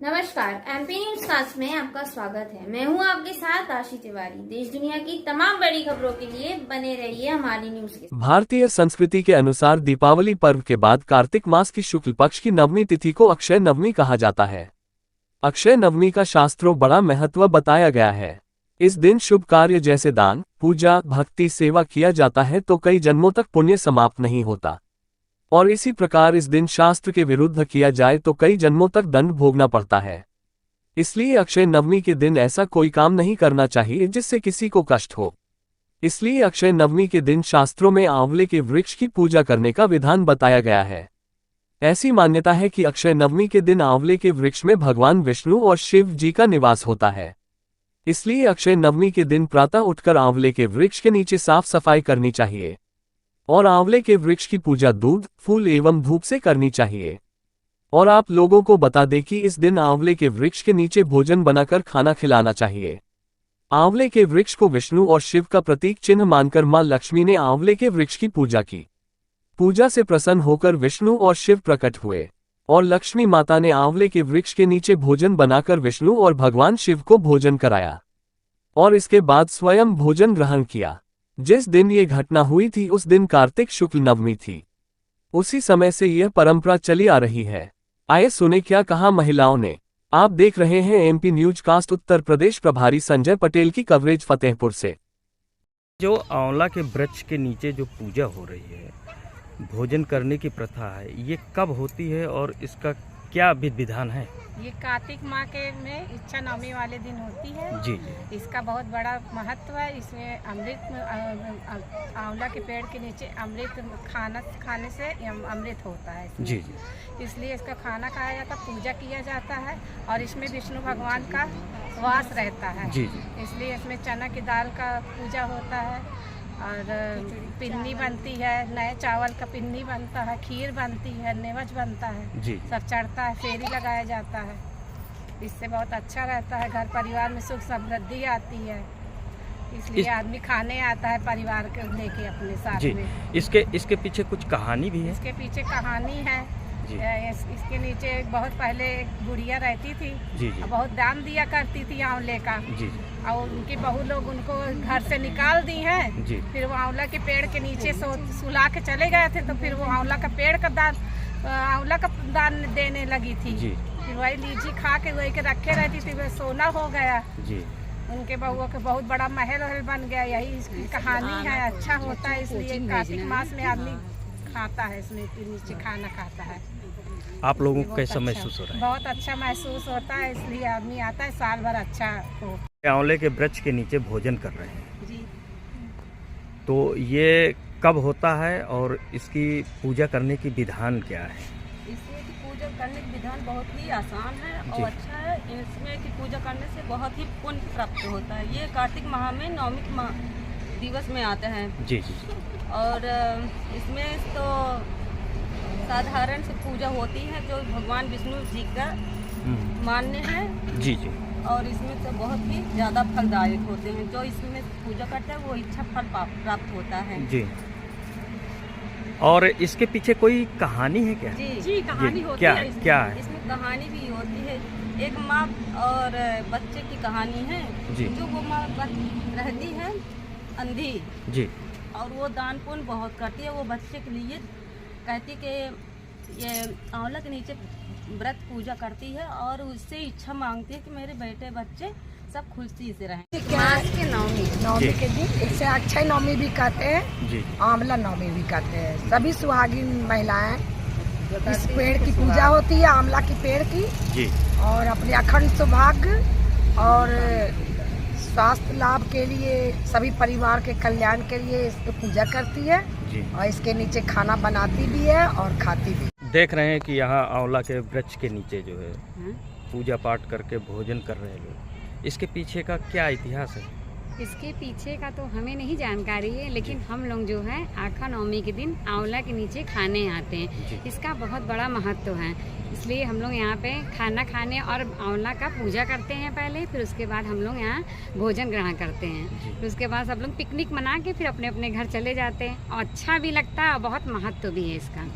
नमस्कार, MP news cast में आपका स्वागत है। मैं हूं आपके साथ आशी तिवारी। देश दुनिया की तमाम बड़ी खबरों के लिए बने रहिए हमारी न्यूज के साथ। भारतीय संस्कृति के अनुसार दीपावली पर्व के बाद कार्तिक मास की शुक्ल पक्ष की नवमी तिथि को अक्षय नवमी कहा जाता है। अक्षय नवमी का शास्त्रों बड़ा महत्व बताया गया है। इस दिन शुभ कार्य जैसे दान, पूजा, भक्ति, सेवा किया जाता है तो कई जन्मों तक पुण्य समाप्त नहीं होता, और इसी प्रकार इस दिन शास्त्र के विरुद्ध किया जाए तो कई जन्मों तक दंड भोगना पड़ता है। इसलिए अक्षय नवमी के दिन ऐसा कोई काम नहीं करना चाहिए जिससे किसी को कष्ट हो। इसलिए अक्षय नवमी के दिन शास्त्रों में आंवले के वृक्ष की पूजा करने का विधान बताया गया है। ऐसी मान्यता है कि अक्षय नवमी के दिन आंवले के वृक्ष में भगवान विष्णु और शिव जी का निवास होता है। इसलिए अक्षय नवमी के दिन प्रातः उठकर आंवले के वृक्ष के नीचे साफ सफाई करनी चाहिए और आंवले के वृक्ष की पूजा दूध, फूल एवं धूप से करनी चाहिए। और आप लोगों को बता दें कि इस दिन आंवले के वृक्ष के नीचे भोजन बनाकर खाना खिलाना चाहिए। आंवले के वृक्ष को विष्णु और शिव का प्रतीक चिन्ह मानकर मां लक्ष्मी ने आंवले के वृक्ष की पूजा की। पूजा से प्रसन्न होकर विष्णु और शिव प्रकट हुए और लक्ष्मी माता ने आंवले के वृक्ष के नीचे भोजन बनाकर विष्णु और भगवान शिव को भोजन कराया और इसके बाद स्वयं भोजन ग्रहण किया। जिस दिन ये घटना हुई थी उस दिन कार्तिक शुक्ल नवमी थी। उसी समय से यह परंपरा चली आ रही है। आइए सुने क्या कहा महिलाओं ने। आप देख रहे हैं MP news cast. Uttar Pradesh प्रभारी संजय पटेल की कवरेज फतेहपुर से। जो आंवला के वृक्ष के नीचे जो पूजा हो रही है, भोजन करने की प्रथा है, ये कब होती है और इसका क्या विधि विधान है? ये कार्तिक माह के में इच्छा नवमी वाले दिन होती है जी। इसका बहुत बड़ा महत्व है। इसमें अमृत, आंवला के पेड़ के नीचे अमृत खाने से अमृत होता है इसमें। जी। इसलिए इसका खाना खाया जाता, पूजा किया जाता है और इसमें विष्णु भगवान का वास रहता है। जी। इसलिए इसमें चना की दाल का पूजा होता है और पिन्नी बनती है, नए चावल का पिन्नी बनता है, खीर बनती है, नेवज बनता है, जी। सब चढ़ता है, फेरी लगाया जाता है। इससे बहुत अच्छा रहता है, घर परिवार में सुख समृद्धि आती है। इसलिए आदमी खाने आता है परिवार के लेके अपने साथ जी। में। इसके पीछे कुछ कहानी भी है? इसके पीछे कहानी है। इसके नीचे बहुत पहले एक बुढ़िया रहती थी। जी। बहुत दान दिया करती थी आंवले का। जी। और उनकी बहू लोग उनको घर से निकाल दी हैं। जी। फिर वो आंवला के पेड़ के नीचे सुला के चले गए थे, तो फिर वो आंवला का पेड़ का आंवला का दान देने लगी थी। जी। फिर वही लीची खा के वही के रखे रहती थी, वह सोना हो गया। जी। उनके बहुओं के बहुत बड़ा महल वहल बन गया। यही इसकी कहानी है। अच्छा होता है, इसलिए कार्तिक मास में आदमी खाता है, इसमें के नीचे खाना खाता है। आप लोगों को कैसा महसूस हो रहा है? बहुत अच्छा महसूस होता है, इसलिए आदमी आता है साल भर। अच्छा हो। आंवले के वृक्ष के नीचे भोजन कर रहे हैं जी। तो ये कब होता है और इसकी पूजा करने की विधान क्या है? इसमें की पूजा करने की विधान बहुत ही आसान है जी। और अच्छा है। इसमें की पूजा करने से बहुत ही पुण्य प्राप्त होता है। ये कार्तिक माह में नवमी दिवस में आते हैं। जी। और इसमें तो साधारण से पूजा होती है जो भगवान विष्णु जी का मान्य है। जी। जी। और इसमें तो बहुत ही ज़्यादा फलदायक होते हैं। जो इसमें पूजा करता है वो इच्छा फल प्राप्त होता है। जी। और इसके पीछे कोई कहानी है क्या? जी कहानी होती क्या है। क्या है? इसमें कहानी भी होती है। एक माँ और बच्चे की कहानी है। जी। जो वो माँ रहती है अंधी। जी। और वो दान पुण्य बहुत करती है। वो बच्चे के लिए कहती कि ये आंवला के नीचे व्रत पूजा करती है और उससे इच्छा मांगती है कि मेरे बेटे बच्चे सब खुशी से रहें। मास के नवमी के दिन इसे अक्षय नवमी भी कहते हैं। जी। आंवला नवमी भी कहते हैं। सभी सुहागिन महिलाएं इस पेड़ की पूजा होती है, आंवला की पेड़ की। जी। और अपने अखंड सौभाग्य और स्वास्थ्य लाभ के लिए, सभी परिवार के कल्याण के लिए इसकी पूजा करती है। जी। और इसके नीचे खाना बनाती भी है और खाती भी। देख रहे हैं कि यहाँ आंवला के वृक्ष के नीचे जो है पूजा पाठ करके भोजन कर रहे हैं लोग। इसके पीछे का क्या इतिहास है? इसके पीछे का तो हमें नहीं जानकारी है, लेकिन हम लोग जो है आखा नवमी के दिन आंवला के नीचे खाने आते हैं। इसका बहुत बड़ा महत्व है, इसलिए हम लोग यहाँ पे खाना खाने और आंवला का पूजा करते हैं पहले, फिर उसके बाद हम लोग यहाँ भोजन ग्रहण करते हैं। फिर उसके बाद सब लोग पिकनिक मना के फिर अपने अपने घर चले जाते हैं और अच्छा भी लगता है और बहुत महत्व भी है इसका।